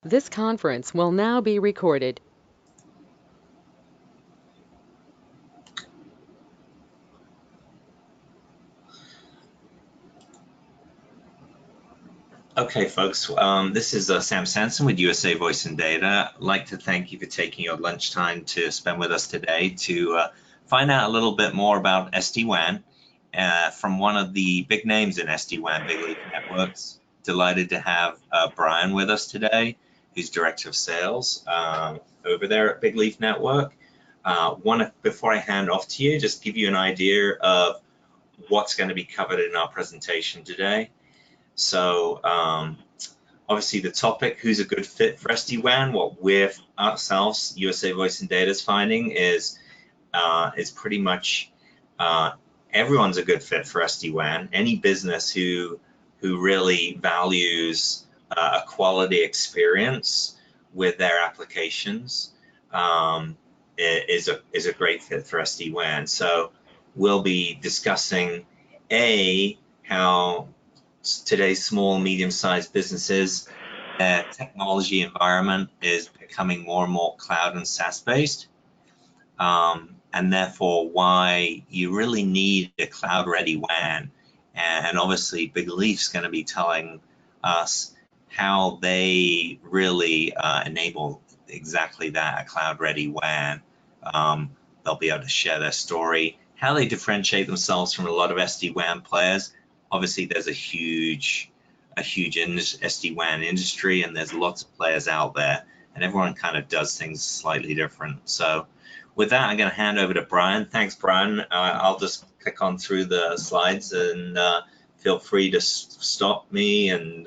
This conference will now be recorded. Okay, folks, this is Sam Sanson with USA Voice and Data. I'd like to thank you for taking your lunchtime to spend with us today to find out a little bit more about SD WAN from one of the big names in SD WAN, Bigleaf Networks. Delighted to have Brian with us today, who's Director of Sales over there at Bigleaf Network. Before I hand off to you, just give you an idea of what's going to be covered in our presentation today. So obviously the topic, who's a good fit for SD-WAN, what we're ourselves, USA Voice and Data, is finding is pretty much everyone's a good fit for SD-WAN. Any business who really values a quality experience with their applications is a great fit for SD-WAN. So we'll be discussing how today's small, medium-sized businesses, technology environment is becoming more and more cloud and SaaS based, and therefore why you really need a cloud-ready WAN. And obviously, Bigleaf's going to be telling us how they really enable exactly that, a cloud-ready WAN. They'll be able to share their story, how they differentiate themselves from a lot of SD-WAN players. Obviously, there's a huge SD-WAN industry, and there's lots of players out there, and everyone kind of does things slightly different. So with that, I'm going to hand over to Brian. Thanks, Brian. I'll just click on through the slides, and feel free to stop me and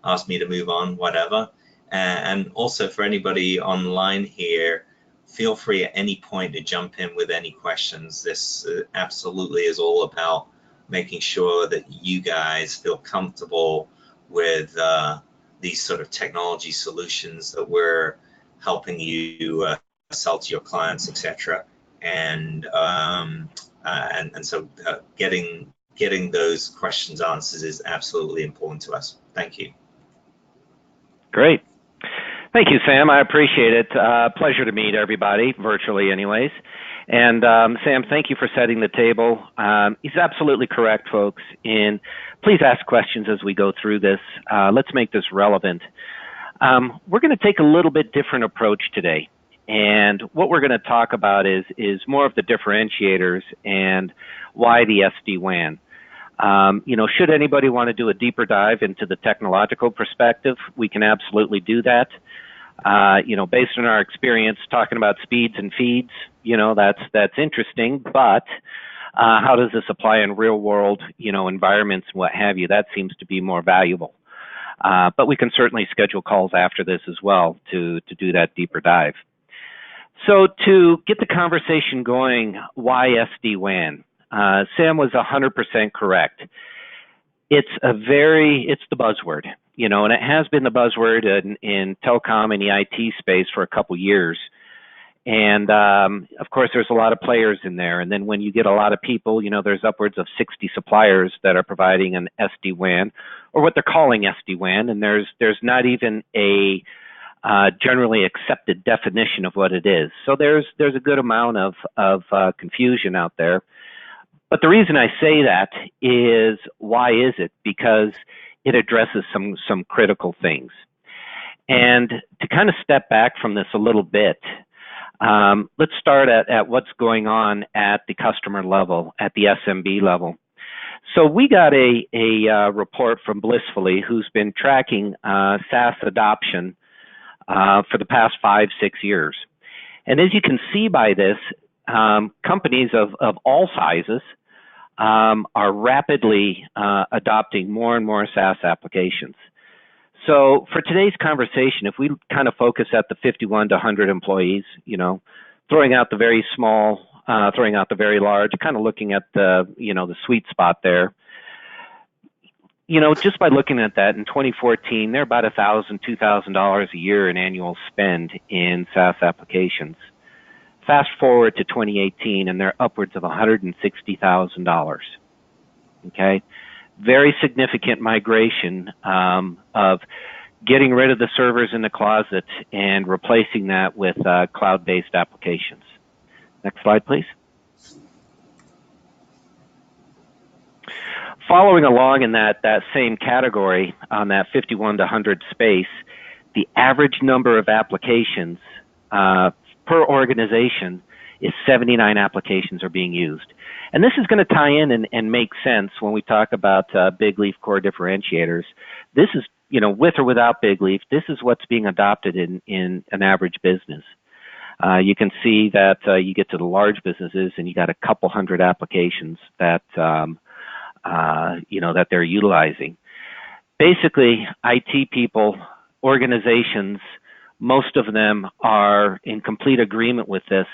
ask me to move on, whatever. And also for anybody online here, feel free at any point to jump in with any questions. This absolutely is all about making sure that you guys feel comfortable with these sort of technology solutions that we're helping you sell to your clients, etc. And so getting those questions answered is absolutely important to us. Thank you. Great. Thank you, Sam. I appreciate it. Pleasure to meet everybody, virtually anyways. And Sam, thank you for setting the table. He's absolutely correct, folks. And please ask questions as we go through this. Let's make this relevant. We're going to take a little bit different approach today. And what we're going to talk about is more of the differentiators and why the SD-WAN. Should anybody want to do a deeper dive into the technological perspective, we can absolutely do that. Based on our experience talking about speeds and feeds, that's interesting, but how does this apply in real world, environments and what have you? That seems to be more valuable. But we can certainly schedule calls after this as well to do that deeper dive. So to get the conversation going, why SD-WAN? Sam was 100% correct. It's the buzzword, and it has been the buzzword in telecom and the IT space for a couple years. And of course, there's a lot of players in there. And then when you get a lot of people, there's upwards of 60 suppliers that are providing an SD-WAN, or what they're calling SD-WAN. And there's not even a generally accepted definition of what it is. So there's a good amount of confusion out there. But the reason I say that is, why is it? Because it addresses some critical things. And to kind of step back from this a little bit, let's start at what's going on at the customer level, at the SMB level. So we got a report from Blissfully, who's been tracking SaaS adoption for the past 5-6 years. And as you can see by this, companies of all sizes are rapidly adopting more and more SaaS applications. So for today's conversation, if we kind of focus at the 51 to 100 employees, throwing out the very small, throwing out the very large, kind of looking at the sweet spot there. Just by looking at that, in 2014, they're about $1,000, $2,000 a year in annual spend in SaaS applications. Fast forward to 2018, and they're upwards of $160,000. Okay, very significant migration of getting rid of the servers in the closet and replacing that with cloud-based applications. Next slide, please. Following along in that same category on that 51 to 100 space, the average number of applications per organization is 79 applications are being used. And this is going to tie in and make sense when we talk about Bigleaf core differentiators. This is, with or without Bigleaf, this is what's being adopted in an average business. You can see that you get to the large businesses and you got a couple hundred applications that that they're utilizing. Basically, IT people, organizations, most of them are in complete agreement with this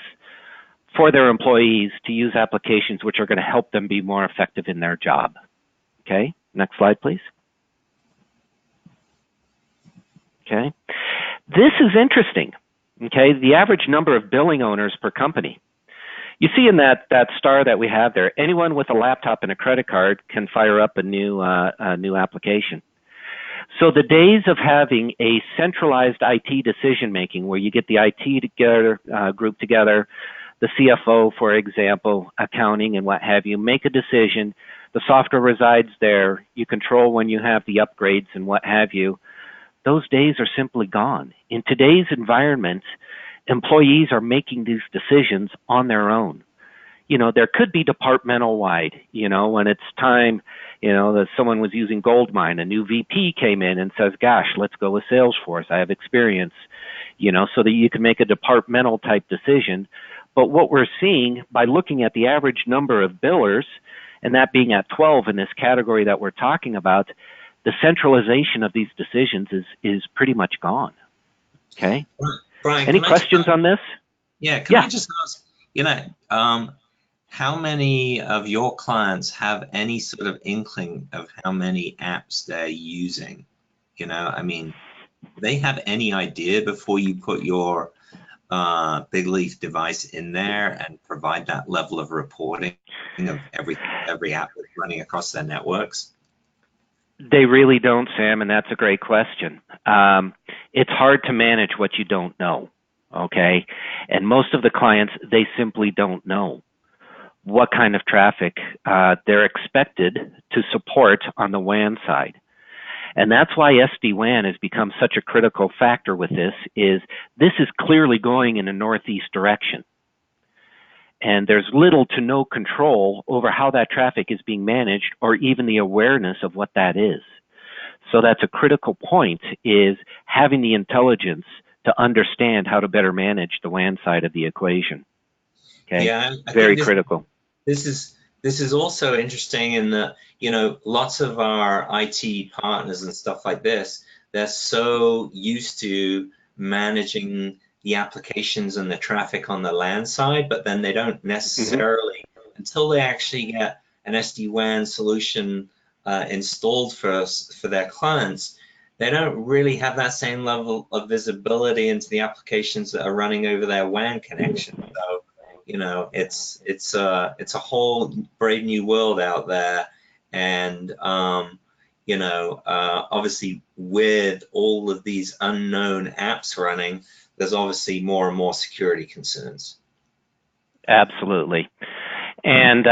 for their employees to use applications which are going to help them be more effective in their job. Okay, next slide, please. Okay, this is interesting. Okay, the average number of billing owners per company. You see in that star that we have there, anyone with a laptop and a credit card can fire up a new application. So the days of having a centralized IT decision making, where you get the IT group together, the CFO, for example, accounting and what have you, make a decision. The software resides there. You control when you have the upgrades and what have you. Those days are simply gone. In today's environment, employees are making these decisions on their own. There could be departmental wide, when it's time, that someone was using Goldmine, a new VP came in and says, gosh, let's go with Salesforce. I have experience, so that you can make a departmental type decision. But what we're seeing by looking at the average number of billers, and that being at 12 in this category that we're talking about, the centralization of these decisions is pretty much gone. Okay. Brian, any questions on this? Yeah. Can I just ask, how many of your clients have any sort of inkling of how many apps they're using? Do they have any idea before you put your Bigleaf device in there and provide that level of reporting of every app that's running across their networks? They really don't, Sam, and that's a great question. It's hard to manage what you don't know, okay? And most of the clients, they simply don't know what kind of traffic they're expected to support on the WAN side. And that's why SD WAN has become such a critical factor with this is clearly going in a northeast direction. And there's little to no control over how that traffic is being managed or even the awareness of what that is. So that's a critical point, is having the intelligence to understand how to better manage the WAN side of the equation. Okay, yeah, very critical. This is also interesting in that, lots of our IT partners and stuff like this, they're so used to managing the applications and the traffic on the LAN side, but then they don't necessarily, until they actually get an SD-WAN solution installed for their clients, they don't really have that same level of visibility into the applications that are running over their WAN connection. So, it's a whole brave new world out there, and obviously with all of these unknown apps running, there's obviously more and more security concerns. Absolutely. And,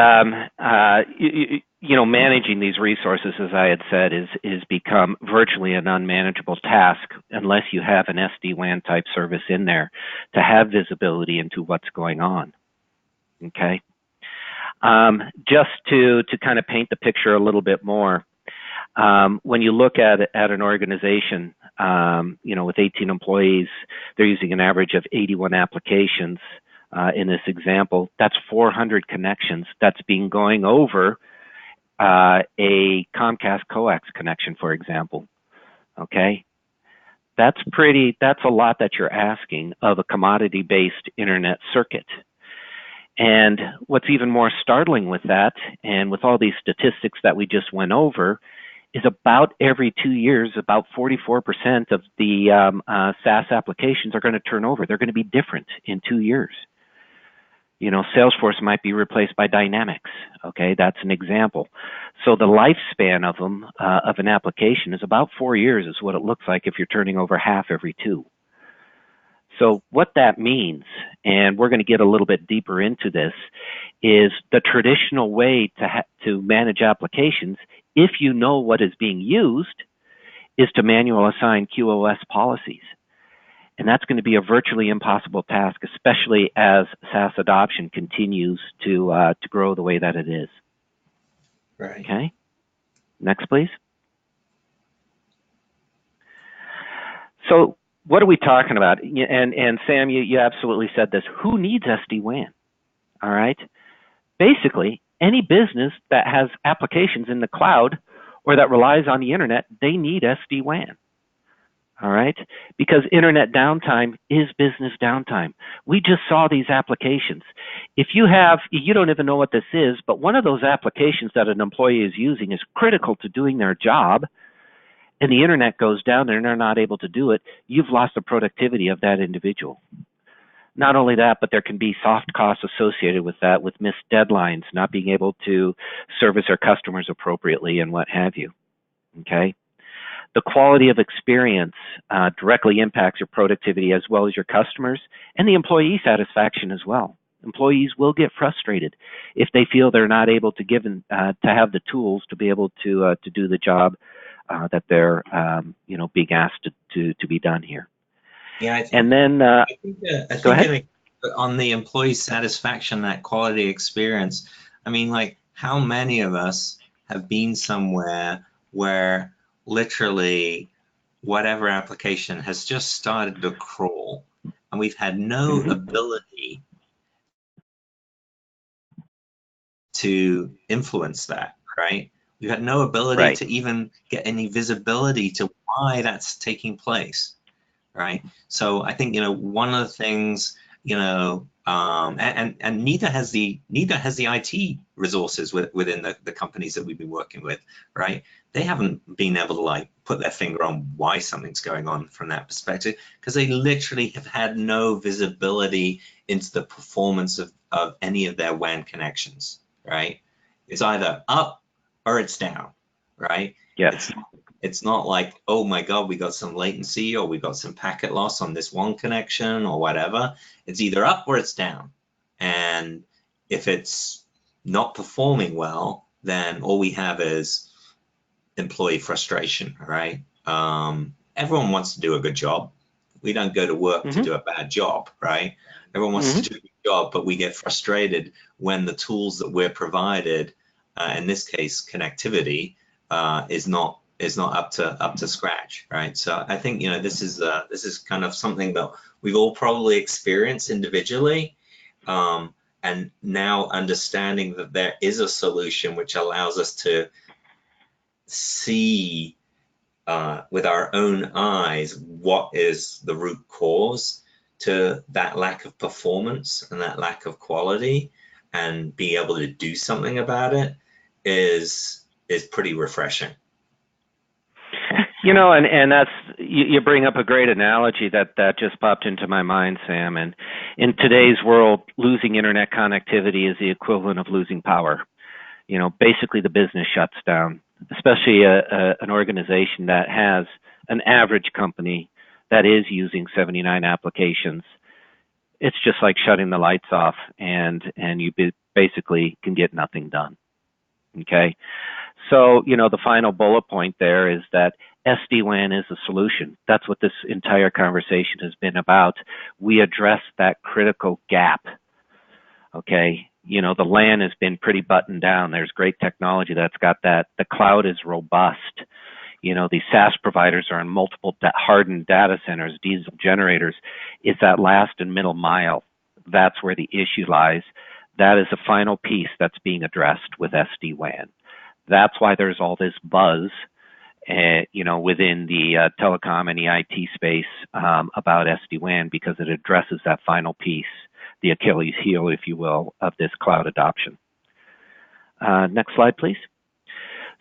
managing these resources, as I had said, is become virtually an unmanageable task unless you have an SD-WAN type service in there to have visibility into what's going on. Okay. Just to kind of paint the picture a little bit more, when you look at an organization, with 18 employees, they're using an average of 81 applications. In this example, that's 400 connections. That's being going over a Comcast coax connection, for example. Okay, that's a lot that you're asking of a commodity-based internet circuit. And what's even more startling with that, and with all these statistics that we just went over, is about every 2 years, about 44% of the SaaS applications are going to turn over. They're going to be different in 2 years. Salesforce might be replaced by Dynamics. Okay, that's an example. So the lifespan of them, of an application, is about 4 years, is what it looks like if you're turning over half every 2. So what that means, and we're going to get a little bit deeper into this, is the traditional way to manage applications, if you know what is being used, is to manual assign QoS policies. And that's going to be a virtually impossible task, especially as SaaS adoption continues to grow the way that it is. Right. Okay. Next, please. So what are we talking about? And Sam, you absolutely said this. Who needs SD WAN? All right. Basically, any business that has applications in the cloud or that relies on the internet, they need SD WAN. All right, because internet downtime is business downtime. We just saw these applications. If you don't even know what this is, but one of those applications that an employee is using is critical to doing their job, and the internet goes down and they're not able to do it, you've lost the productivity of that individual. Not only that, but there can be soft costs associated with that, with missed deadlines, not being able to service our customers appropriately, and what have you. Okay. The quality of experience directly impacts your productivity as well as your customers and the employee satisfaction as well. Employees will get frustrated if they feel they're not able to have the tools to be able to do the job that they're being asked to be done here. Yeah, I think, and then go ahead. On the employee satisfaction, that quality experience, I mean, like, how many of us have been somewhere where literally whatever application has just started to crawl and we've had no ability to influence that, right? We've had no ability to even get any visibility to why that's taking place, right? So I think, one of the things, and neither has the IT resources within the companies that we've been working with, right? They haven't been able to put their finger on why something's going on from that perspective, because they literally have had no visibility into the performance of any of their WAN connections, right? It's either up or it's down, right? Yes. It's not like, oh my God, we got some latency or we got some packet loss on this one connection or whatever. It's either up or it's down. And if it's not performing well, then all we have is employee frustration, right? Everyone wants to do a good job. We don't go to work to do a bad job, right? Everyone wants to do a good job, but we get frustrated when the tools that we're provided, in this case, connectivity, is not up to scratch, right? So I think this is kind of something that we've all probably experienced individually, and now understanding that there is a solution which allows us to see with our own eyes what is the root cause to that lack of performance and that lack of quality, and be able to do something about it is pretty refreshing. And that's, you bring up a great analogy that just popped into my mind, Sam. And in today's world, losing internet connectivity is the equivalent of losing power. Basically the business shuts down, especially an organization that has an average company that is using 79 applications. It's just like shutting the lights off, and you basically can get nothing done. Okay. So, the final bullet point there is that SD WAN is a solution. That's what this entire conversation has been about. We address that critical gap. Okay. The LAN has been pretty buttoned down. There's great technology that's got that. The cloud is robust. These SaaS providers are in multiple hardened data centers, diesel generators. It's that last and middle mile. That's where the issue lies. That is the final piece that's being addressed with SD WAN. That's why there's all this buzz, within the telecom and the IT space about SD WAN, because it addresses that final piece, the Achilles heel, if you will, of this cloud adoption. Next slide, please.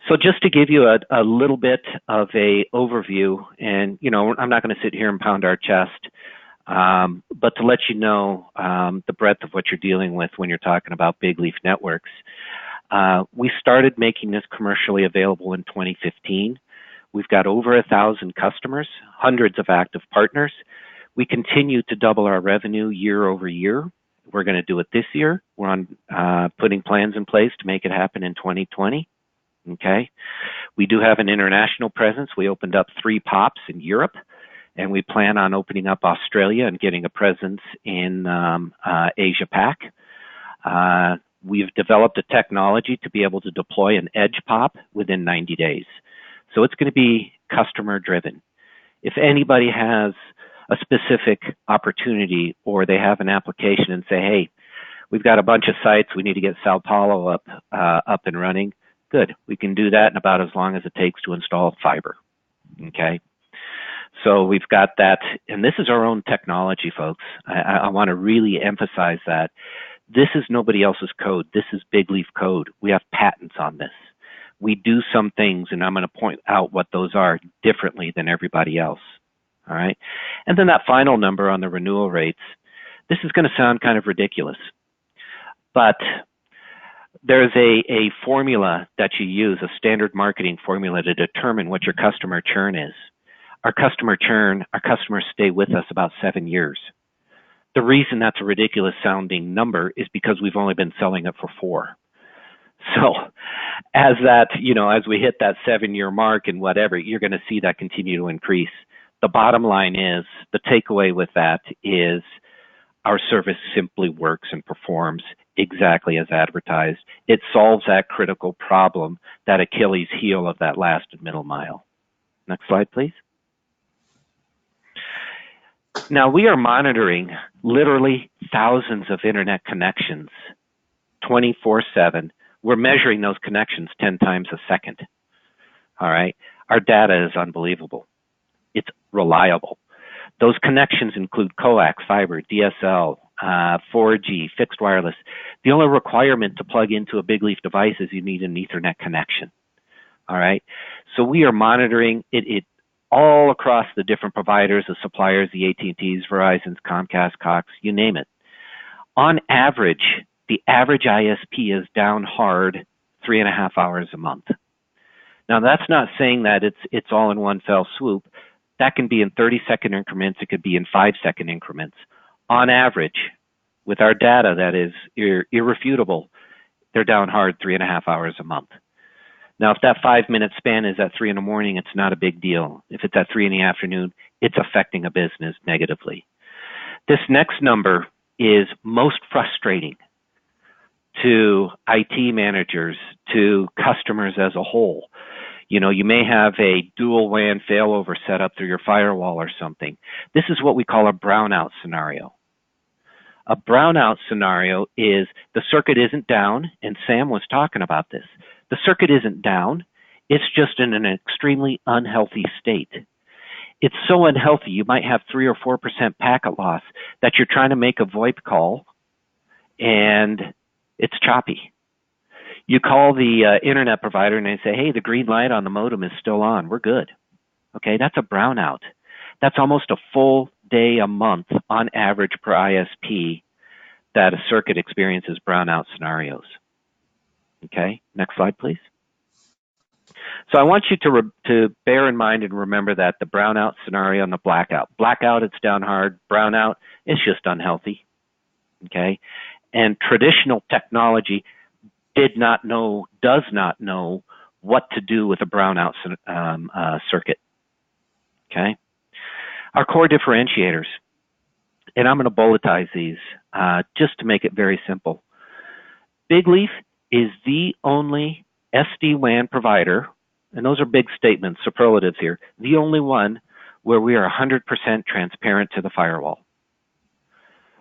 So just to give you a little bit of a overview, and I'm not going to sit here and pound our chest. But to let you know the breadth of what you're dealing with when you're talking about Bigleaf Networks, we started making this commercially available in 2015. We've got over 1,000 customers, hundreds of active partners. We continue to double our revenue year over year. We're going to do it this year. We're on putting plans in place to make it happen in 2020. Okay. We do have an international presence. We opened up 3 POPs in Europe, and we plan on opening up Australia and getting a presence in Asia Pac. We've developed a technology to be able to deploy an edge POP within 90 days. So it's going to be customer driven. If anybody has a specific opportunity or they have an application and say, hey, we've got a bunch of sites, we need to get Sao Paulo up and running, good. We can do that in about as long as it takes to install fiber. Okay. So we've got that, and this is our own technology, folks. I want to really emphasize that. This is nobody else's code. This is Bigleaf code. We have patents on this. We do some things, and I'm going to point out what those are differently than everybody else. All right. And then that final number on the renewal rates, this is going to sound kind of ridiculous, but there's a formula that you use, a standard marketing formula to determine what your customer churn is. Our customer churn, our customers stay with us about 7 years. The reason that's a ridiculous sounding number is because we've only been selling it for 4. So as that, as we hit that 7-year mark and whatever, you're going to see that continue to increase. The bottom line is, the takeaway with that is our service simply works and performs exactly as advertised. It solves that critical problem, that Achilles heel of that last and middle mile. Next slide, please. Now, we are monitoring literally thousands of internet connections 24/7. We're measuring those connections 10 times a second. All right. Our data is unbelievable. It's reliable. Those connections include coax, fiber, DSL, 4G, fixed wireless. The only requirement to plug into a Bigleaf device is you need an Ethernet connection. All right. So we are monitoring it all across the different providers, the suppliers, the AT&Ts, Verizons, Comcast, Cox, you name it. On average, the average ISP is down hard 3.5 hours a month. Now, that's not saying that it's all in one fell swoop. That can be in 30-second increments. It could be in 5-second increments. On average, with our data that is irrefutable, they're down hard 3.5 hours a month. Now, if that 5-minute span is at 3 in the morning, it's not a big deal. If it's at 3 in the afternoon, it's affecting a business negatively. This next number is most frustrating to IT managers, to customers as a whole. You may have a dual WAN failover set up through your firewall or something. This is what we call a brownout scenario. A brownout scenario is the circuit isn't down, and Sam was talking about this. The circuit isn't down. It's just in an extremely unhealthy state. It's so unhealthy, you might have 3 or 4% packet loss that you're trying to make a VoIP call, and it's choppy. You call the internet provider and they say, hey, the green light on the modem is still on. We're good. Okay, that's a brownout. That's almost a full day a month on average per ISP that a circuit experiences brownout scenarios. Okay, next slide, please. So I want you to bear in mind and remember that the brownout scenario and the blackout. Blackout, it's down hard. Brownout, it's just unhealthy. Okay, and traditional technology does not know what to do with a brownout circuit. Okay, our core differentiators, and I'm going to bulletize these just to make it very simple. Bigleaf is the only SD WAN provider, and those are big statements, superlatives here, the only one where we are 100% transparent to the firewall.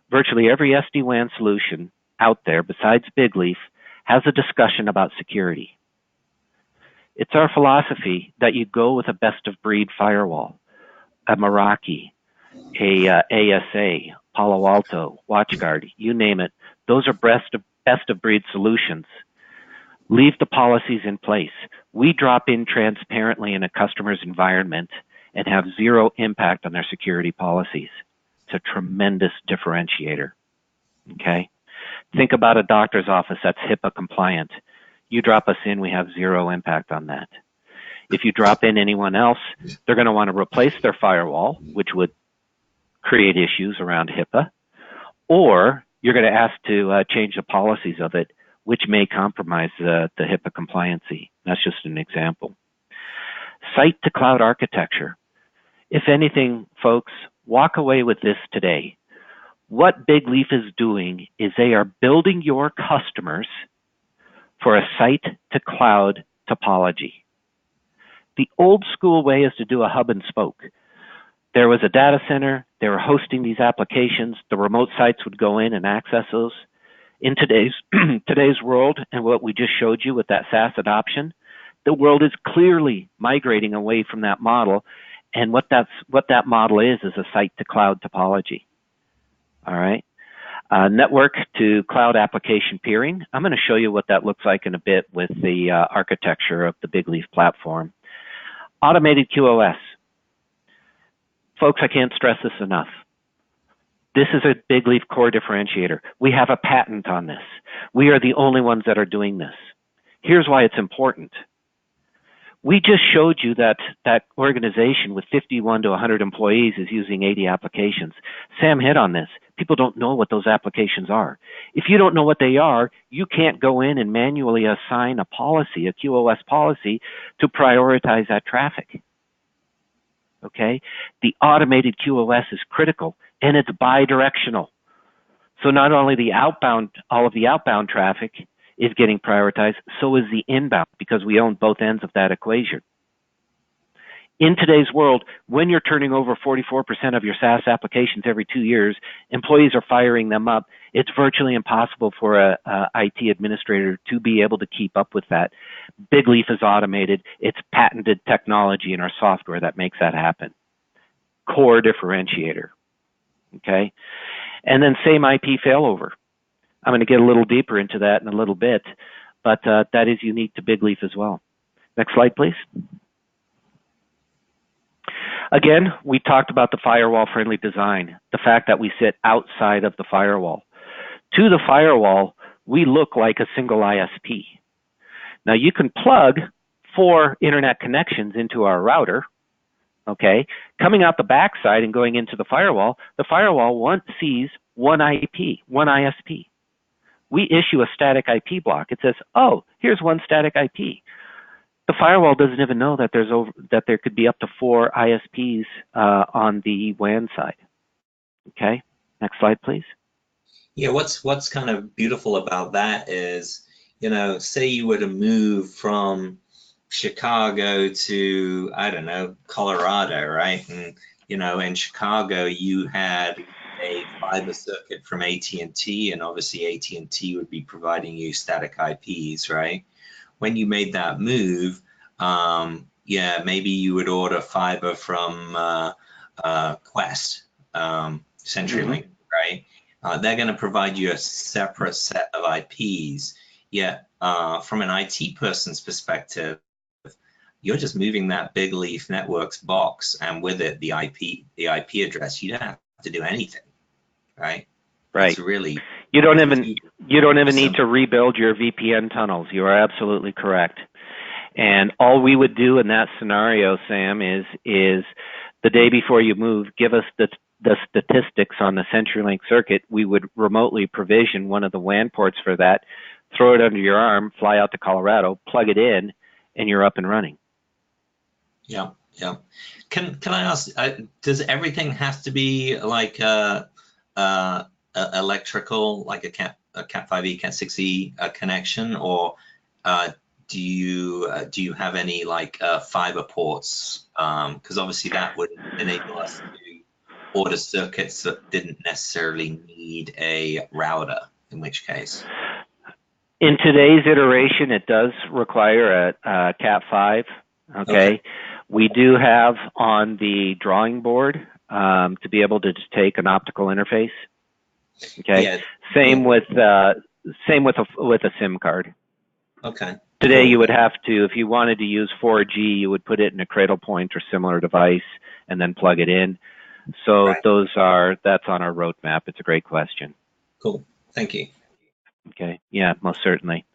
Virtually every SD WAN solution out there besides Bigleaf has a discussion about security. It's our philosophy that you go with a best-of-breed firewall, a Meraki, a ASA, Palo Alto, WatchGuard, you name it. Those are best-of-breed solutions. Leave the policies in place. We drop in transparently in a customer's environment and have zero impact on their security policies. It's a tremendous differentiator, okay? Think about a doctor's office that's HIPAA compliant. You drop us in, we have zero impact on that. If you drop in anyone else, they're going to want to replace their firewall, which would create issues around HIPAA, or you're going to ask to change the policies of it, which may compromise the HIPAA compliancy. That's just an example. Site to cloud architecture. If anything, folks, walk away with this today. What Bigleaf is doing is they are building your customers for a site to cloud topology. The old school way is to do a hub and spoke. There was a data center, they were hosting these applications, the remote sites would go in and access those. In today's world, and what we just showed you with that SaaS adoption, the world is clearly migrating away from that model, and what that model is a site to cloud topology. All right. Network to cloud application peering. I'm going to show you what that looks like in a bit with the architecture of the Bigleaf platform. Automated QoS. Folks, I can't stress this enough. This is a Bigleaf core differentiator. We have a patent on this. We are the only ones that are doing this. Here's why it's important. We just showed you that that organization with 51 to 100 employees is using 80 applications. Sam hit on this. People don't know what those applications are. If you don't know what they are, you can't go in and manually assign a policy, a QoS policy, to prioritize that traffic. Okay? The automated QoS is critical, and it's bi-directional. So not only the outbound, all of the outbound traffic is getting prioritized, so is the inbound, because we own both ends of that equation. In today's world, when you're turning over 44% of your SaaS applications every 2 years, employees are firing them up. It's virtually impossible for a IT administrator to be able to keep up with that. Bigleaf is automated. It's patented technology in our software that makes that happen. Core differentiator. Okay? And then same IP failover. I'm going to get a little deeper into that in a little bit, but that is unique to Bigleaf as well. Next slide, please. Again, we talked about the firewall-friendly design, the fact that we sit outside of the firewall. To the firewall, we look like a single ISP. Now, you can plug 4 internet connections into our router, okay? Coming out the backside and going into the firewall sees one IP, one ISP. We issue a static IP block. It says, oh, here's one static IP. The firewall doesn't even know that there could be up to 4 ISPs on the WAN side. Okay, next slide, please. Yeah, what's kind of beautiful about that is, you know, say you were to move from Chicago to, I don't know, Colorado, right? And, you know, in Chicago, you had a fiber circuit from AT&T, and obviously AT&T would be providing you static IPs, right? When you made that move, yeah, maybe you would order fiber from Quest, CenturyLink, right? They're going to provide you a separate set of IPs. Yet, from an IT person's perspective, you're just moving that Bigleaf Networks box, and with it, the IP address. You don't have to do anything, right? Right. It's really you don't even need to rebuild your VPN tunnels. You are absolutely correct. And all we would do in that scenario, Sam, is the day before you move, give us the statistics on the CenturyLink circuit. We would remotely provision one of the WAN ports for that, throw it under your arm, fly out to Colorado, plug it in, and you're up and running. Yeah, yeah. Can I ask? Does everything have to be like electrical, like a Cat5e, Cat6e connection, or do you have any like fiber ports? Because obviously that would enable us to order circuits that didn't necessarily need a router, in which case. In today's iteration, it does require a Cat5. Okay. We do have on the drawing board to be able to just take an optical interface. Okay. Yeah. Same with a SIM card. Okay. Today you would have to, if you wanted to use 4G, you would put it in a Cradlepoint or similar device and then plug it in. So Right. that's on our roadmap. It's a great question. Cool. Thank you. Okay. Yeah, most certainly.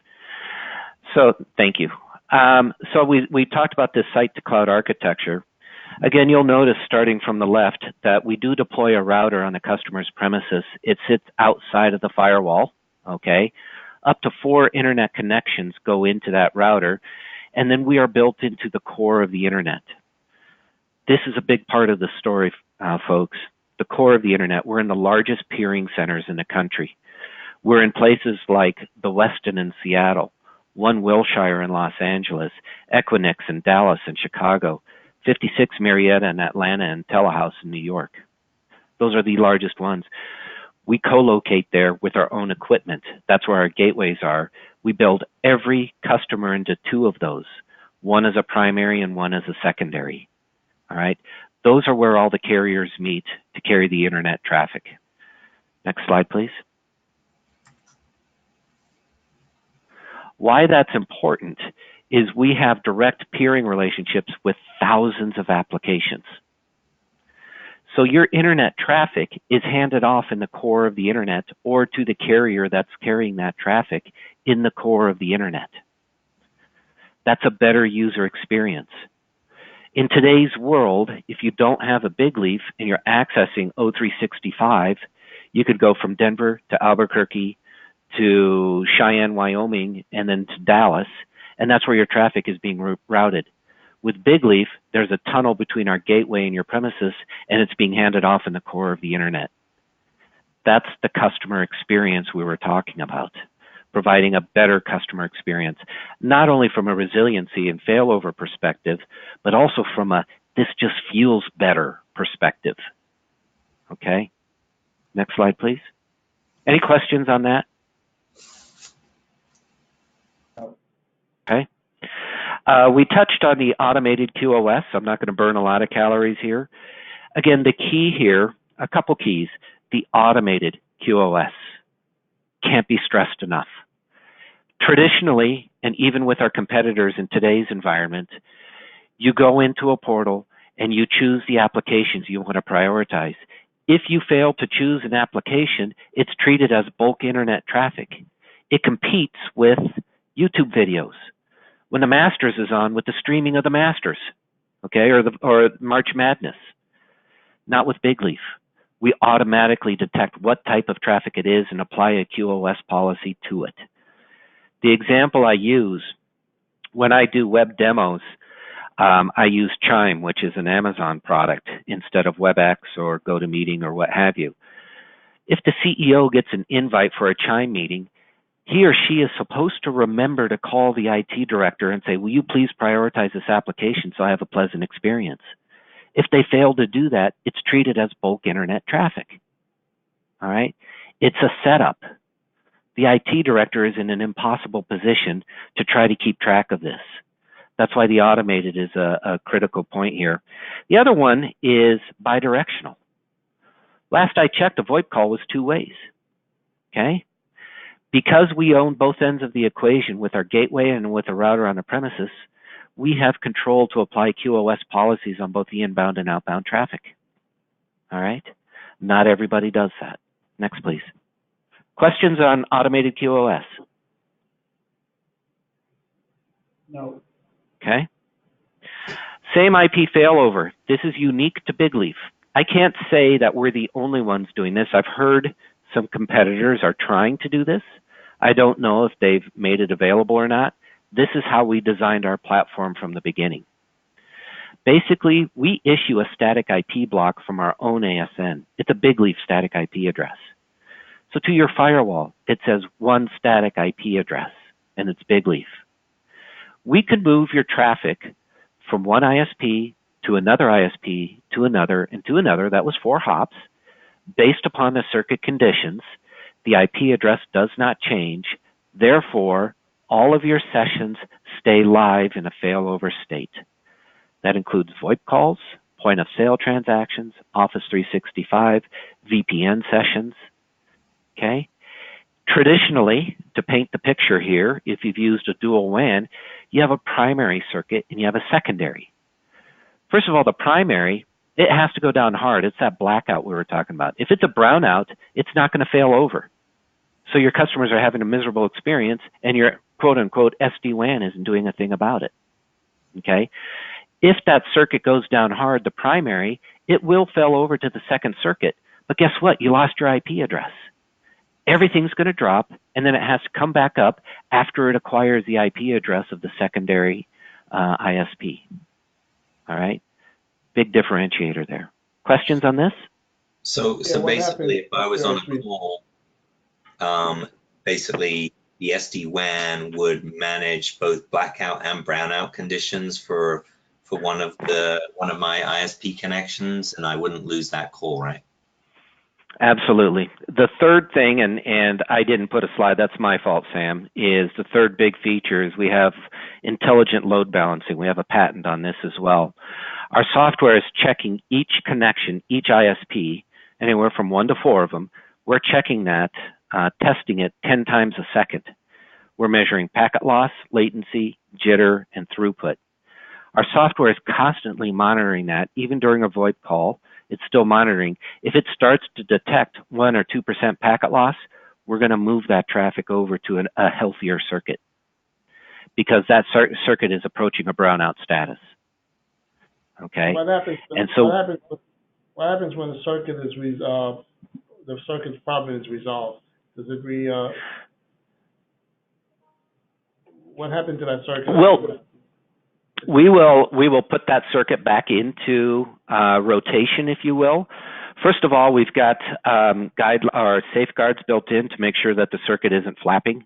So thank you. So we talked about this site to cloud architecture. Again, you'll notice starting from the left that we do deploy a router on the customer's premises. It sits outside of the firewall, okay? Up to 4 internet connections go into that router, and then we are built into the core of the internet. This is a big part of the story, folks. The core of the internet. We're in the largest peering centers in the country. We're in places like the Westin in Seattle, One Wilshire in Los Angeles, Equinix in Dallas and Chicago, 56 Marietta in Atlanta, and Telehouse in New York. Those are the largest ones. We co-locate there with our own equipment. That's where our gateways are. We build every customer into 2 of those. One is a primary and one is a secondary. All right. Those are where all the carriers meet to carry the internet traffic. Next slide, please. Why that's important is we have direct peering relationships with thousands of applications. So your internet traffic is handed off in the core of the internet or to the carrier that's carrying that traffic in the core of the internet. That's a better user experience. In today's world, if you don't have a Bigleaf and you're accessing O365, you could go from Denver to Albuquerque to Cheyenne, Wyoming, and then to Dallas, and that's where your traffic is being routed. With Bigleaf, there's a tunnel between our gateway and your premises, and it's being handed off in the core of the internet. That's the customer experience we were talking about, providing a better customer experience, not only from a resiliency and failover perspective, but also from a this just feels better perspective. Okay? Next slide, please. Any questions on that? Okay. We touched on the automated QoS. I'm not going to burn a lot of calories here. Again, the key here, a couple keys. The automated QoS can't be stressed enough. Traditionally, and even with our competitors in today's environment, you go into a portal and you choose the applications you want to prioritize. If you fail to choose an application, it's treated as bulk internet traffic. It competes with YouTube videos. When the Masters is on, with the streaming of the Masters, okay, or March Madness. Not with Bigleaf. We automatically detect what type of traffic it is and apply a QoS policy to it. The example I use when I do web demos, I use Chime, which is an Amazon product, instead of WebEx or GoToMeeting or what have you. If the CEO gets an invite for a Chime meeting, he or she is supposed to remember to call the IT director and say, will you please prioritize this application so I have a pleasant experience? If they fail to do that, it's treated as bulk internet traffic. All right? It's a setup. The IT director is in an impossible position to try to keep track of this. That's why the automated is a critical point here. The other one is bidirectional. Last I checked, a VoIP call was 2 ways. Okay? Because we own both ends of the equation with our gateway and with a router on the premises, we have control to apply QoS policies on both the inbound and outbound traffic. All right? Not everybody does that. Next, please. Questions on automated QoS? No. Okay. Same IP failover. This is unique to Bigleaf. I can't say that we're the only ones doing this. I've heard some competitors are trying to do this. I don't know if they've made it available or not. This is how we designed our platform from the beginning. Basically, we issue a static IP block from our own ASN. It's a Bigleaf static IP address. So to your firewall, it says one static IP address, and it's Bigleaf. We could move your traffic from one ISP to another ISP to another and to another. That was 4 hops. Based upon the circuit conditions, the IP address does not change. Therefore, all of your sessions stay live in a failover state. That includes VoIP calls, point of sale transactions, Office 365, VPN sessions. Okay? Traditionally, to paint the picture here, if you've used a dual WAN, you have a primary circuit and you have a secondary. First of all, the primary It has to go down hard. It's that blackout we were talking about. If it's a brownout, it's not going to fail over. So your customers are having a miserable experience, and your quote-unquote SD WAN isn't doing a thing about it. Okay? If that circuit goes down hard, the primary, it will fail over to the second circuit. But guess what? You lost your IP address. Everything's going to drop, and then it has to come back up after it acquires the IP address of the secondary ISP. All right? Big differentiator there. Questions on this? So basically, if I was on a call, basically the SD WAN would manage both blackout and brownout conditions for one of my ISP connections, and I wouldn't lose that call, right? Absolutely. The third thing, and I didn't put a slide, that's my fault, Sam, is the third big feature is we have intelligent load balancing. We have a patent on this as well. Our software is checking each connection, each ISP, anywhere from 1 to 4 of them. We're checking that, testing it 10 times a second. We're measuring packet loss, latency, jitter, and throughput. Our software is constantly monitoring that, even during a VoIP call. It's still monitoring. If it starts to detect 1 or 2% packet loss, we're going to move that traffic over to a healthier circuit because that circuit is approaching a brownout status. Okay. What happens? And so, what happens when the circuit is the circuit's problem is resolved? Does it what happened to that circuit? Well, we will put that circuit back into rotation, if you will. First of all, we've got safeguards built in to make sure that the circuit isn't flapping,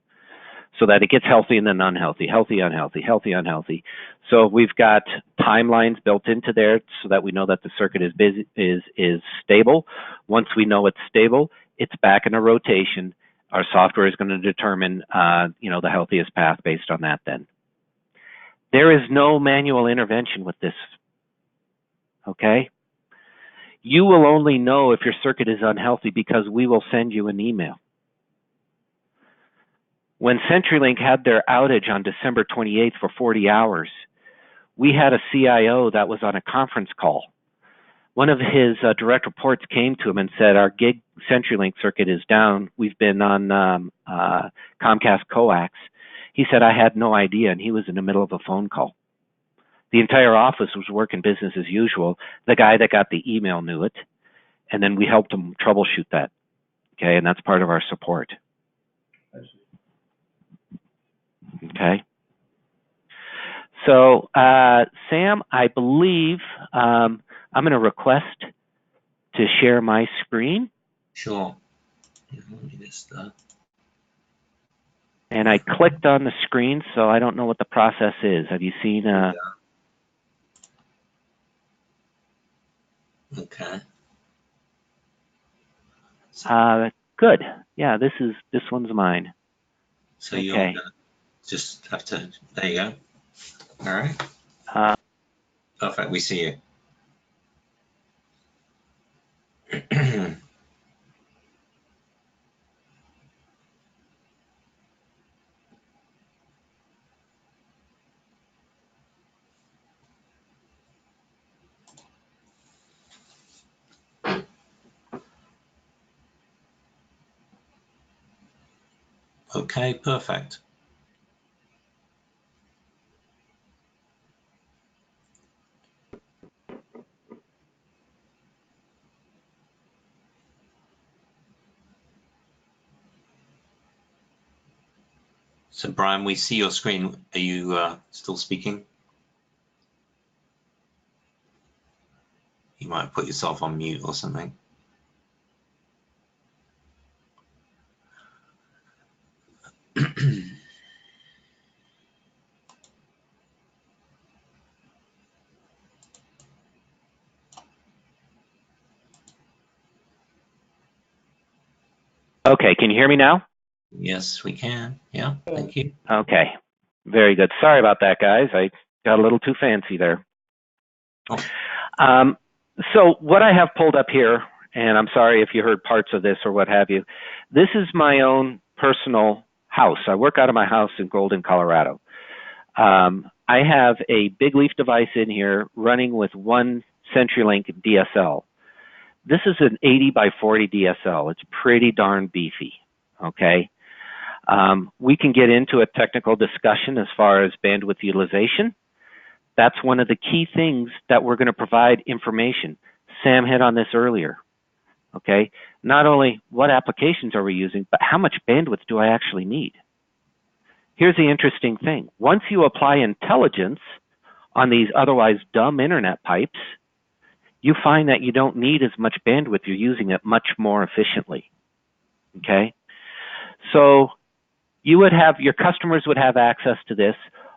so that it gets healthy and then unhealthy, healthy, unhealthy, healthy, unhealthy. So we've got timelines built into there so that we know that the circuit is stable. Once we know it's stable, it's back in a rotation. Our software is going to determine the healthiest path based on that then. There is no manual intervention with this, okay? You will only know if your circuit is unhealthy because we will send you an email. When CenturyLink had their outage on December 28th for 40 hours, we had a CIO that was on a conference call. One of his direct reports came to him and said, our gig CenturyLink circuit is down. We've been on Comcast coax. He said, I had no idea, and he was in the middle of a phone call. The entire office was working business as usual. The guy that got the email knew it, and then we helped him troubleshoot that, okay, and that's part of our support. Okay. So, Sam, I believe I'm going to request to share my screen. Sure. Let me just, And I clicked on the screen, so I don't know what the process is. Have you seen? Okay. Good. Yeah, this one's mine. So okay. You'll just have to. There you go. All right. Perfect. We see you. Okay, perfect. So Brian, we see your screen. Are you still speaking? You might put yourself on mute or something. Okay, can you hear me now? Yes, we can. Yeah, thank you. Okay, very good. Sorry about that, guys. I got a little too fancy there. Oh. So what I have pulled up here, and I'm sorry if you heard parts of this or what have you, this is my own personal house. I work out of my house in Golden, Colorado. I have a Bigleaf device in here running with one CenturyLink DSL. This is an 80 by 40 DSL. It's pretty darn beefy, okay? We can get into a technical discussion as far as bandwidth utilization. That's one of the key things that we're going to provide information. Sam hit on this earlier, okay? Not only what applications are we using, but how much bandwidth do I actually need? Here's the interesting thing. Once you apply intelligence on these otherwise dumb internet pipes, you find that you don't need as much bandwidth. You're using it much more efficiently, okay? So you would have, your customers would have access to this.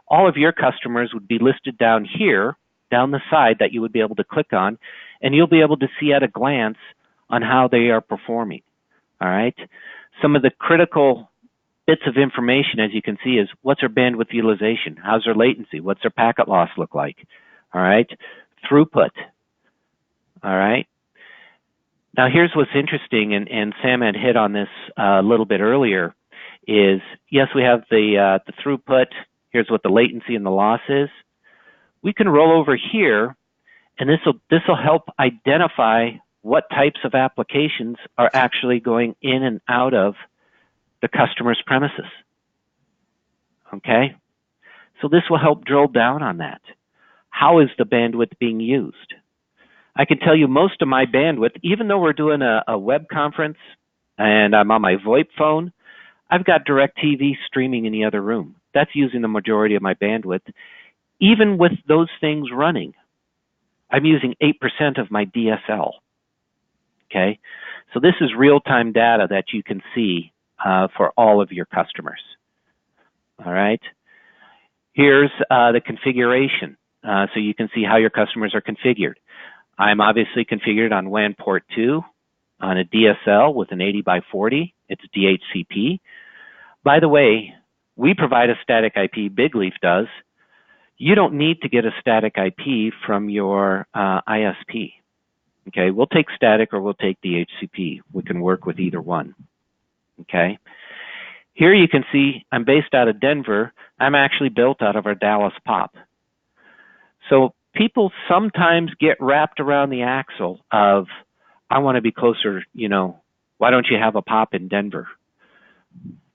All of your customers would be listed down here, down the side, that you would be able to click on, and you'll be able to see at a glance on how they are performing, all right? Some of the critical bits of information, as you can see, is what's their bandwidth utilization? How's their latency? What's their packet loss look like? All right, throughput, all right? Now here's what's interesting, and Sam had hit on this a little bit earlier, is yes, we have the throughput. Here's what the latency and the loss is. We can roll over here, and this will help identify what types of applications are actually going in and out of the customer's premises, okay? So this will help drill down on that. How is the bandwidth being used? I can tell you most of my bandwidth, even though we're doing a web conference and I'm on my VoIP phone, I've got DirecTV streaming in the other room. That's using the majority of my bandwidth. Even with those things running, I'm using 8% of my DSL, okay? So this is real-time data that you can see for all of your customers, all right? Here's the configuration, so you can see how your customers are configured. I'm obviously configured on WAN port 2 on a DSL with an 80 by 40. It's DHCP. By the way, we provide a static IP, Bigleaf does. You don't need to get a static IP from your ISP. Okay, we'll take static or we'll take DHCP. We can work with either one. Okay. Here you can see I'm based out of Denver. I'm actually built out of our Dallas POP. So people sometimes get wrapped around the axle of, I want to be closer, you know, why don't you have a POP in Denver?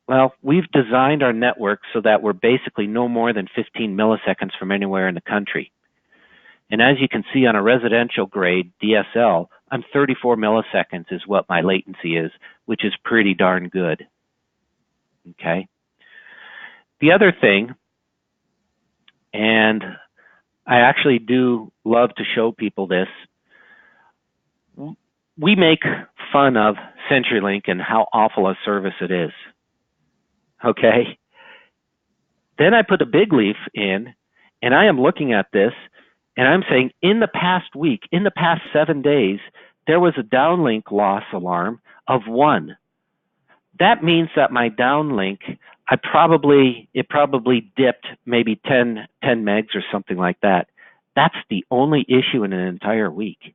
Well, we've designed our network so that we're basically no more than 15 milliseconds from anywhere in the country. And as you can see on a residential grade DSL, I'm 34 milliseconds is what my latency is, which is pretty darn good. Okay. The other thing, and I actually do love to show people this, we make fun of CenturyLink and how awful a service it is. Okay. Then I put a Bigleaf in, and I am looking at this, and I'm saying in the past week, in the past 7 days, there was a downlink loss alarm of 1. That means that my downlink, it probably dipped maybe 10 megs or something like that. That's the only issue in an entire week.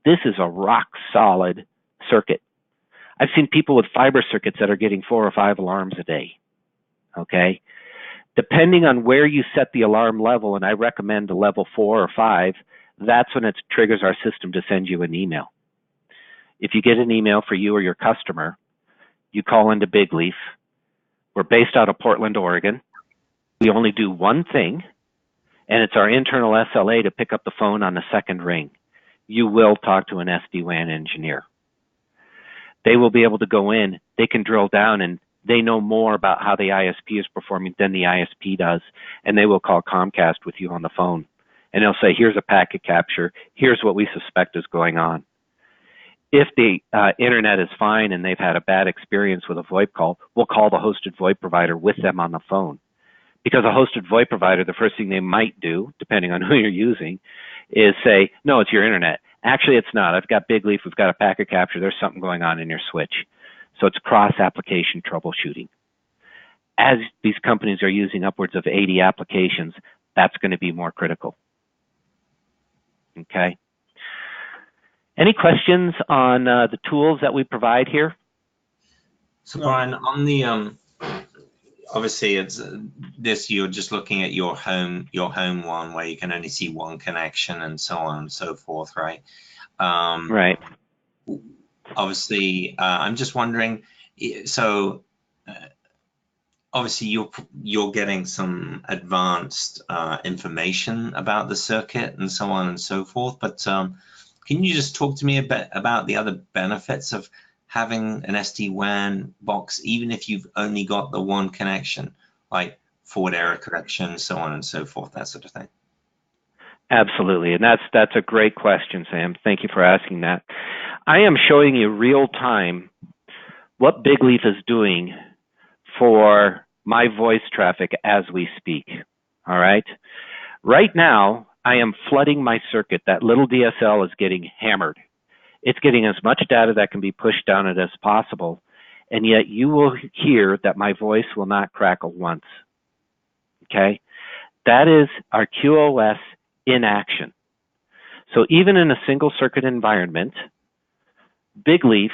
This is a rock solid circuit. I've seen people with fiber circuits that are getting 4 or 5 alarms a day, okay? Depending on where you set the alarm level, and I recommend a level 4 or 5, that's when it triggers our system to send you an email. If you get an email for you or your customer, you call into Bigleaf. We're based out of Portland, Oregon. We only do one thing, and it's our internal SLA to pick up the phone on the second ring. You will talk to an SD WAN engineer. They will be able to go in, they can drill down, and they know more about how the ISP is performing than the ISP does, and they will call Comcast with you on the phone. And they'll say, here's a packet capture, here's what we suspect is going on. If the internet is fine and they've had a bad experience with a VoIP call, we'll call the hosted VoIP provider with them on the phone. Because a hosted VoIP provider, the first thing they might do, depending on who you're using, is say, no, it's your internet. Actually, it's not. I've got Bigleaf, we've got a packet capture, there's something going on in your switch. So it's cross-application troubleshooting. As these companies are using upwards of 80 applications, that's going to be more critical. Okay. Any questions on the tools that we provide here? So Brian, on obviously it's this, you're just looking at your home one where you can only see one connection and so on and so forth, right? Right. Obviously, I'm just wondering, so obviously you're getting some advanced information about the circuit and so on and so forth, but can you just talk to me a bit about the other benefits of having an SD-WAN box, even if you've only got the one connection, like forward error correction, so on and so forth, that sort of thing? Absolutely, and that's a great question, Sam. Thank you for asking that. I am showing you real time what Bigleaf is doing for my voice traffic as we speak. All right. Right now, I am flooding my circuit. That little DSL is getting hammered. It's getting as much data that can be pushed down it as possible, and yet you will hear that my voice will not crackle once. Okay? That is our QoS in action. So even in a single circuit environment, Bigleaf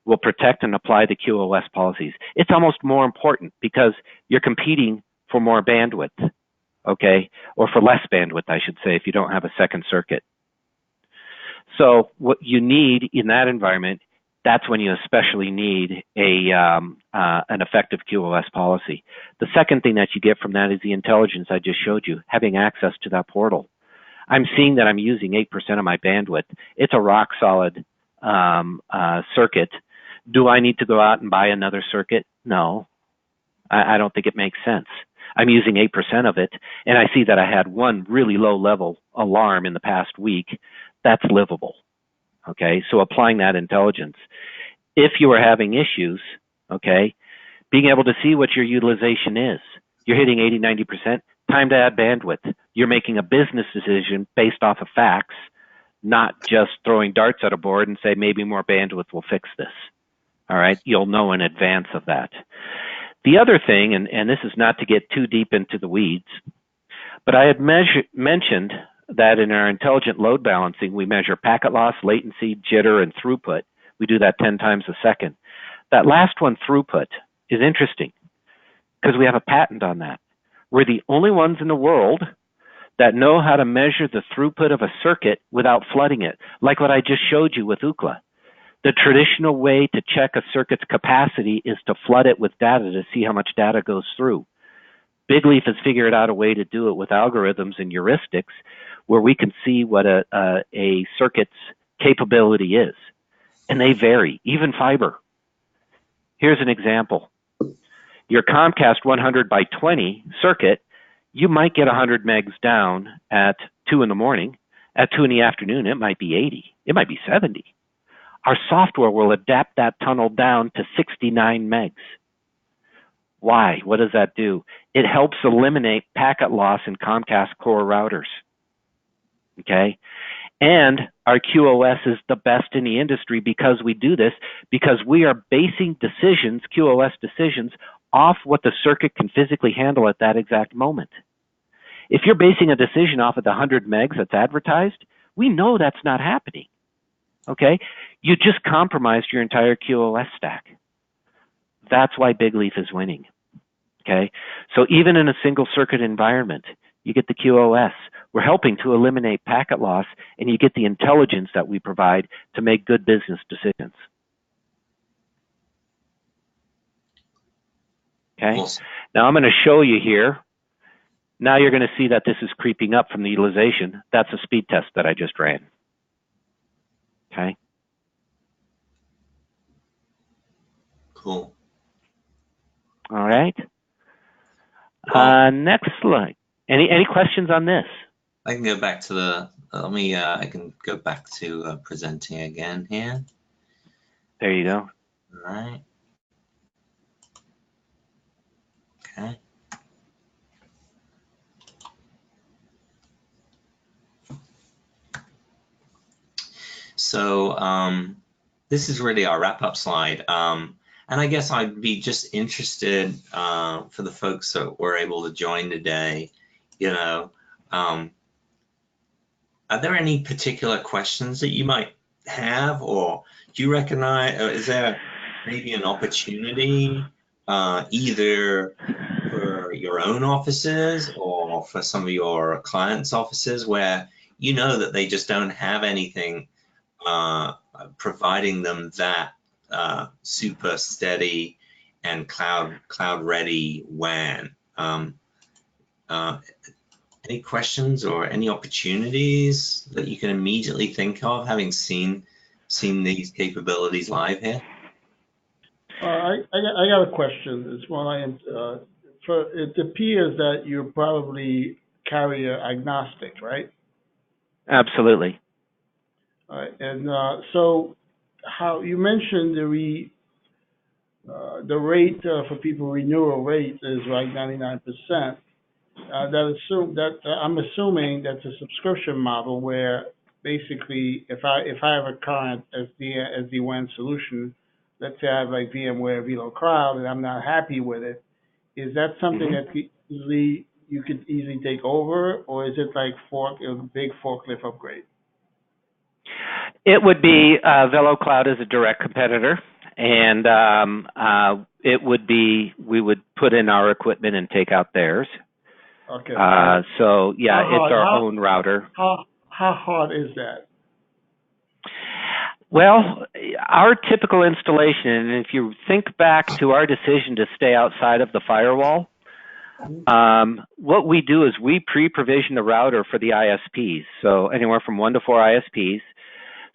will protect and apply the QoS policies. It's almost more important because you're competing for more bandwidth, okay? Or for less bandwidth, I should say, if you don't have a second circuit. So what you need in that environment, that's when you especially need an effective QoS policy. The second thing that you get from that is the intelligence I just showed you, having access to that portal. I'm seeing that I'm using 8% of my bandwidth. It's a rock solid circuit. Do I need to go out and buy another circuit? No, I don't think it makes sense. I'm using 8% of it, and I see that I had one really low level alarm in the past week. That's livable, okay? So applying that intelligence. If you are having issues, okay, being able to see what your utilization is. You're hitting 80, 90%, time to add bandwidth. You're making a business decision based off of facts, not just throwing darts at a board and say maybe more bandwidth will fix this. All right, you'll know in advance of that. The other thing, and this is not to get too deep into the weeds, but I had mentioned that in our intelligent load balancing, we measure packet loss, latency, jitter, and throughput. We do that 10 times a second. That last one, throughput, is interesting because we have a patent on that. We're the only ones in the world that know how to measure the throughput of a circuit without flooding it, like what I just showed you with Ookla. The traditional way to check a circuit's capacity is to flood it with data to see how much data goes through. Bigleaf has figured out a way to do it with algorithms and heuristics where we can see what a circuit's capability is. And they vary, even fiber. Here's an example. Your Comcast 100 by 20 circuit, you might get 100 megs down at 2 in the morning. At 2 in the afternoon, it might be 80. It might be 70. Our software will adapt that tunnel down to 69 megs. Why? What does that do? It helps eliminate packet loss in Comcast core routers. Okay? And our QoS is the best in the industry because we do this, because we are basing decisions, QoS decisions, off what the circuit can physically handle at that exact moment. If you're basing a decision off of the 100 megs that's advertised, we know that's not happening. Okay? You just compromised your entire QoS stack. That's why Bigleaf is winning. Okay? So even in a single circuit environment, you get the QoS. We're helping to eliminate packet loss, and you get the intelligence that we provide to make good business decisions. Okay? Awesome. Now I'm going to show you here. Now you're going to see that this is creeping up from the utilization. That's a speed test that I just ran. Okay? Cool. All right. Next slide. Any questions on this? I can go back to the, I can go back to presenting again here. There you go. All right. Okay. So this is really our wrap-up slide. And I guess I'd be just interested for the folks that were able to join today, are there any particular questions that you might have, or do you recognize, or is there maybe an opportunity either your own offices or for some of your clients' offices where you know that they just don't have anything providing them that super steady and cloud-ready WAN. Any questions or any opportunities that you can immediately think of, having seen these capabilities live here? I got a question. It's one I am. It appears that you're probably carrier agnostic, right? Absolutely. All right. And so, how you mentioned the rate for people renewal rate is like 99%. I'm assuming that's a subscription model where basically if I have a current SD WAN solution, let's say I have like VMware Velo Cloud and I'm not happy with it, is that something that you could easily take over, or is it like a big forklift upgrade? It would be Velo Cloud is a direct competitor, and it would be we would put in our equipment and take out theirs. Okay. So yeah, it's our own router. How hard is that? Well, our typical installation, and if you think back to our decision to stay outside of the firewall, what we do is we pre-provision the router for the ISPs, so anywhere from 1 to 4 ISPs.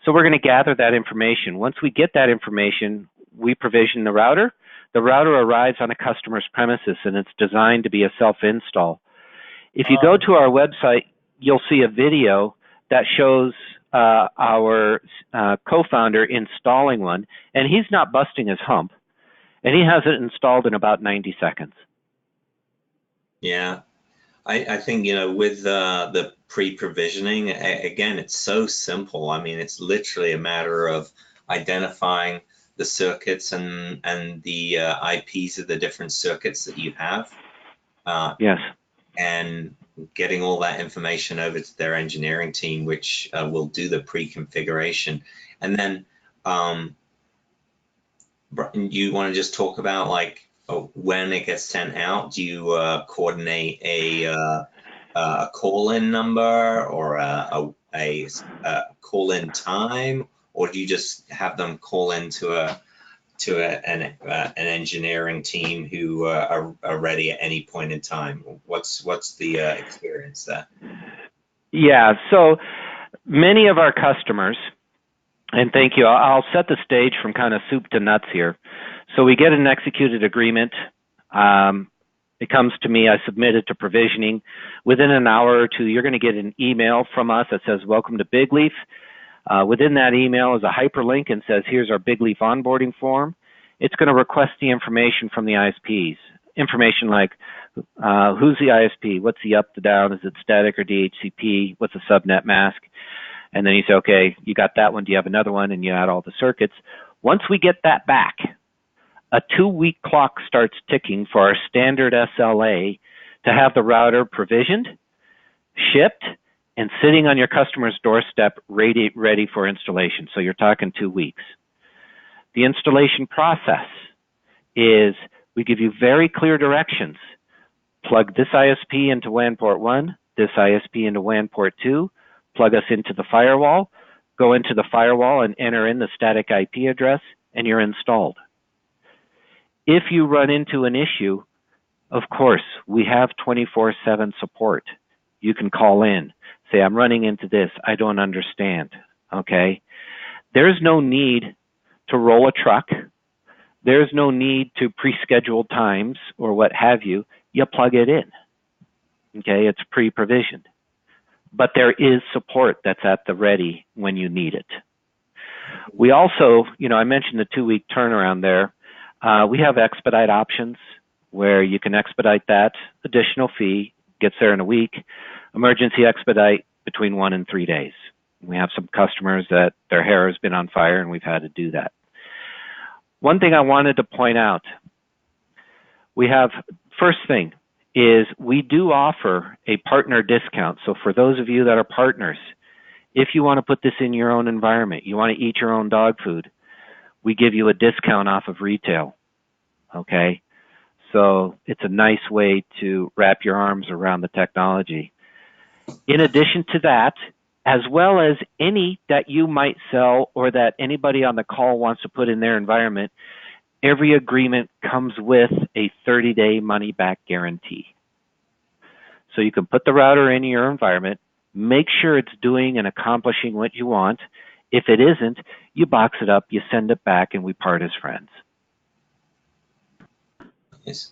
So we're going to gather that information. Once we get that information, we provision the router. The router arrives on a customer's premises, and it's designed to be a self-install. If you go to our website, you'll see a video that shows our co-founder installing one, and he's not busting his hump, and he has it installed in about 90 seconds. Yeah, I think, with the pre-provisioning, again, it's so simple. I mean, it's literally a matter of identifying the circuits and the IPs of the different circuits that you have. Yes. And getting all that information over to their engineering team, which will do the pre-configuration. And then you want to just talk about like when it gets sent out? Do you coordinate a call-in number or a call-in time, or do you just have them call into an engineering team who are ready at any point in time? What's the experience there? Yeah, so many of our customers, and thank you, I'll set the stage from kind of soup to nuts here. So we get an executed agreement. It comes to me, I submit it to provisioning. Within an hour or two, you're going to get an email from us that says, welcome to Bigleaf. Within that email is a hyperlink and says, here's our Bigleaf onboarding form. It's going to request the information from the ISPs. Information like, who's the ISP? What's the up to down? Is it static or DHCP? What's the subnet mask? And then you say, okay, you got that one. Do you have another one? And you add all the circuits. Once we get that back, a 2-week clock starts ticking for our standard SLA to have the router provisioned, shipped, and sitting on your customer's doorstep ready for installation. So you're talking 2 weeks. The installation process is we give you very clear directions. Plug this ISP into WAN port 1, this ISP into WAN port 2, plug us into the firewall, go into the firewall and enter in the static IP address, and you're installed. If you run into an issue, of course, we have 24/7 support. You can call in, say, I'm running into this, I don't understand, okay? There's no need to roll a truck. There's no need to pre-schedule times or what have you. You plug it in, okay? It's pre-provisioned. But there is support that's at the ready when you need it. We also, I mentioned the 2-week turnaround there. We have expedite options where you can expedite that additional fee, gets there in a week. Emergency expedite between 1 and 3 days. We have some customers that their hair has been on fire and we've had to do that. One thing I wanted to point out, we have, first thing is we do offer a partner discount. So for those of you that are partners, if you want to put this in your own environment, you want to eat your own dog food, we give you a discount off of retail, okay? So it's a nice way to wrap your arms around the technology. In addition to that, as well as any that you might sell or that anybody on the call wants to put in their environment, every agreement comes with a 30-day money-back guarantee. So you can put the router in your environment, make sure it's doing and accomplishing what you want. If it isn't, you box it up, you send it back, and we part as friends. Yes.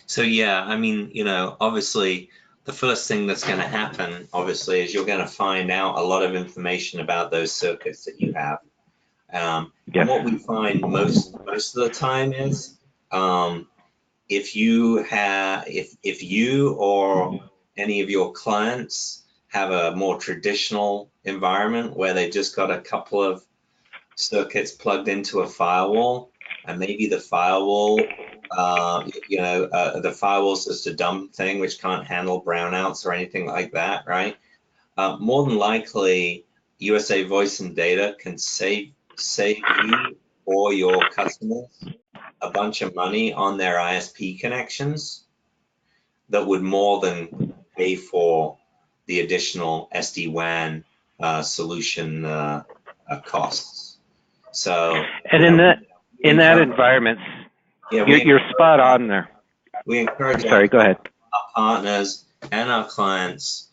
So yeah, I mean, obviously the first thing that's going to happen, obviously, is you're going to find out a lot of information about those circuits that you have. And what we find most of the time is if you or any of your clients have a more traditional environment where they just got a couple of circuits plugged into a firewall, and maybe the firewall, the firewall's just a dumb thing which can't handle brownouts or anything like that, right? More than likely, USA Voice and Data can save you or your customers a bunch of money on their ISP connections that would more than pay for the additional SD WAN solution costs. So, and in that environment, you're spot on there. We encourage go ahead. Our partners and our clients,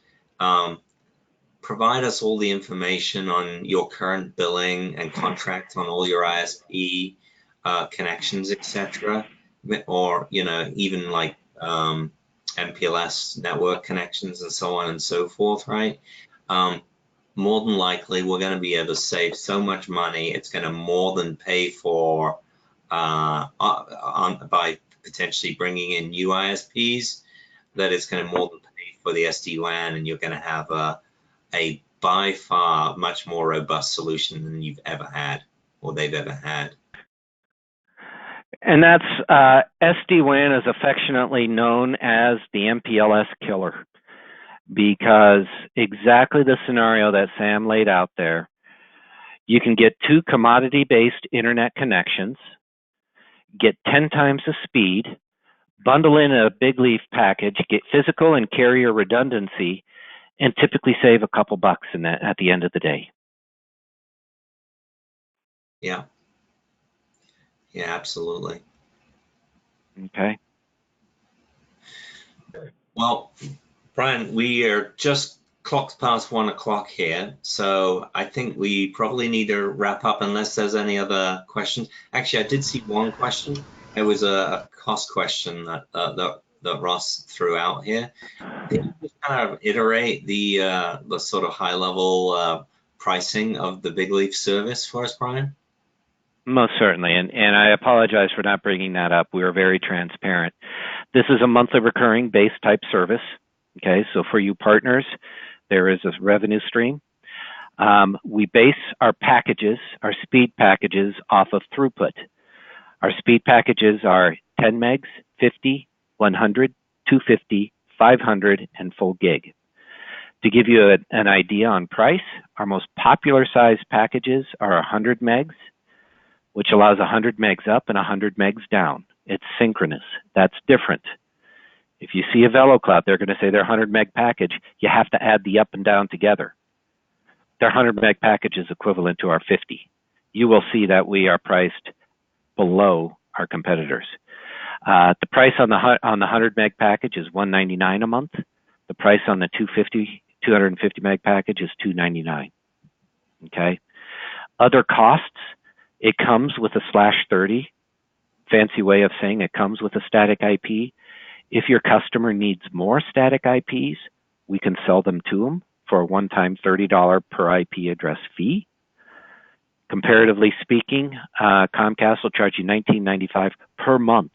provide us all the information on your current billing and contract on all your ISP connections, etc., or even like MPLS network connections and so on and so forth, right? More than likely, we're going to be able to save so much money. It's going to more than pay for by potentially bringing in new ISPs, that it's going to more than pay for the SD-WAN, and you're going to have a by far much more robust solution than you've ever had or they've ever had. And that's SD-WAN is affectionately known as the MPLS killer, because exactly the scenario that Sam laid out there. You can get 2 commodity-based internet connections, get 10 times the speed, bundle in a Bigleaf package, get physical and carrier redundancy, and typically save a couple bucks in that at the end of the day. Yeah. Yeah, absolutely. Okay. Well, Brian, we are just clocked past 1 o'clock here, so I think we probably need to wrap up unless there's any other questions. Actually, I did see one question. It was a cost question that Ross threw out here. Can you just kind of iterate the sort of high level pricing of the Bigleaf service for us, Brian? Most certainly, and I apologize for not bringing that up. We are very transparent. This is a monthly recurring base type service. Okay, so for you partners, there is a revenue stream. We base our packages, our speed packages, off of throughput. Our speed packages are 10 megs, 50, 100, 250, 500, and full gig. To give you an idea on price, our most popular size packages are 100 megs, which allows 100 megs up and 100 megs down. It's synchronous. That's different. If you see a VeloCloud, they're going to say their 100 meg package. You have to add the up and down together. Their 100 meg package is equivalent to our 50. You will see that we are priced below our competitors. The price on the 100 meg package is $199 a month. The price on the 250 meg package is $299. Okay. Other costs, it comes with a /30. Fancy way of saying it comes with a static IP. If your customer needs more static IPs, we can sell them to them for a one-time $30 per IP address fee. Comparatively speaking, Comcast will charge you $19.95 per month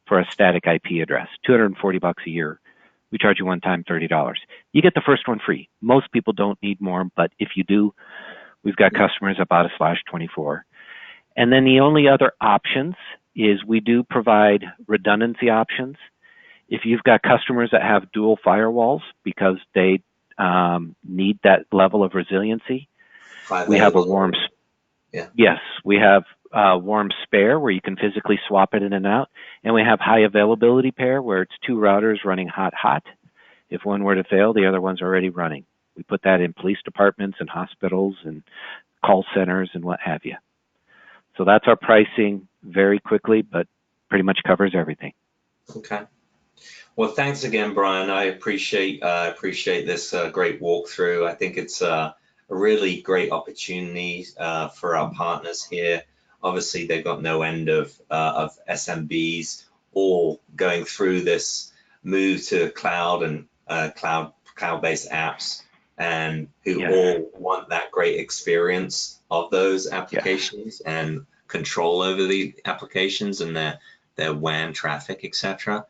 for a static IP address, $240 a year. We charge you one-time $30. You get the first one free. Most people don't need more, but if you do, we've got customers about a /24. And then the only other options is we do provide redundancy options. If you've got customers that have dual firewalls because they need that level of resiliency, we have a warm. Yeah. Yes, we have warm spare where you can physically swap it in and out. And we have high availability pair where it's 2 routers running hot. If one were to fail, the other one's already running. We put that in police departments and hospitals and call centers and what have you. So that's our pricing very quickly, but pretty much covers everything. Okay. Well, thanks again, Brian. I appreciate this great walkthrough. I think it's a really great opportunity for our partners here. Obviously, they've got no end of SMBs all going through this move to cloud and cloud-based apps, and who all want that great experience of those applications and control over the applications and their WAN traffic, etc.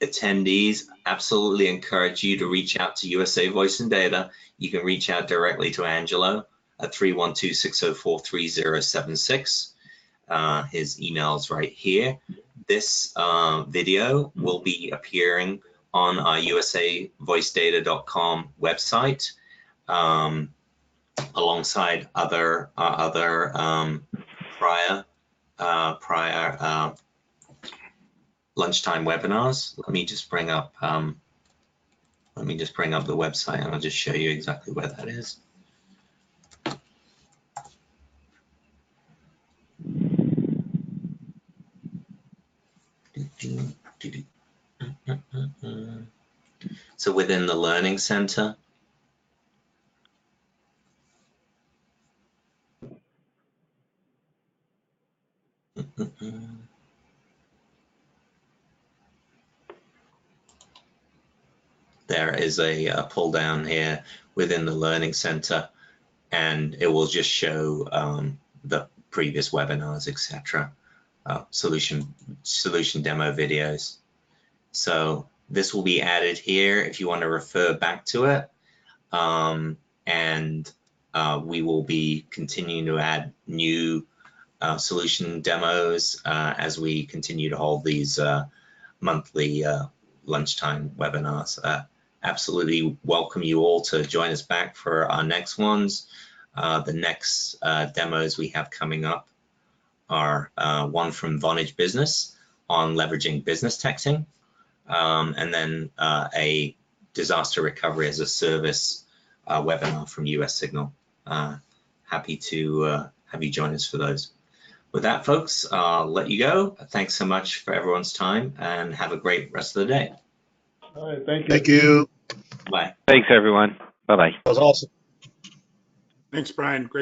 Attendees, absolutely encourage you to reach out to USA Voice and Data. You can reach out directly to Angelo at 312-604-3076. His email's right here. This video will be appearing on our usavoicedata.com website, alongside other prior lunchtime webinars. Let me just bring up the website, and I'll just show you exactly where that is. So within the Learning Center, there is a pull down here within the Learning Center, and it will just show the previous webinars, etc. Solution demo videos. So this will be added here if you want to refer back to it, and we will be continuing to add new solution demos as we continue to hold these monthly lunchtime webinars. Absolutely welcome you all to join us back for our next ones. The next demos we have coming up are one from Vonage Business on leveraging business texting, and then a disaster recovery as a service webinar from US Signal. Happy to have you join us for those. With that, folks, I'll let you go. Thanks so much for everyone's time, and have a great rest of the day. All right, thank you. Thank you. Bye. Thanks, everyone. Bye-bye. That was awesome. Thanks, Brian. Great.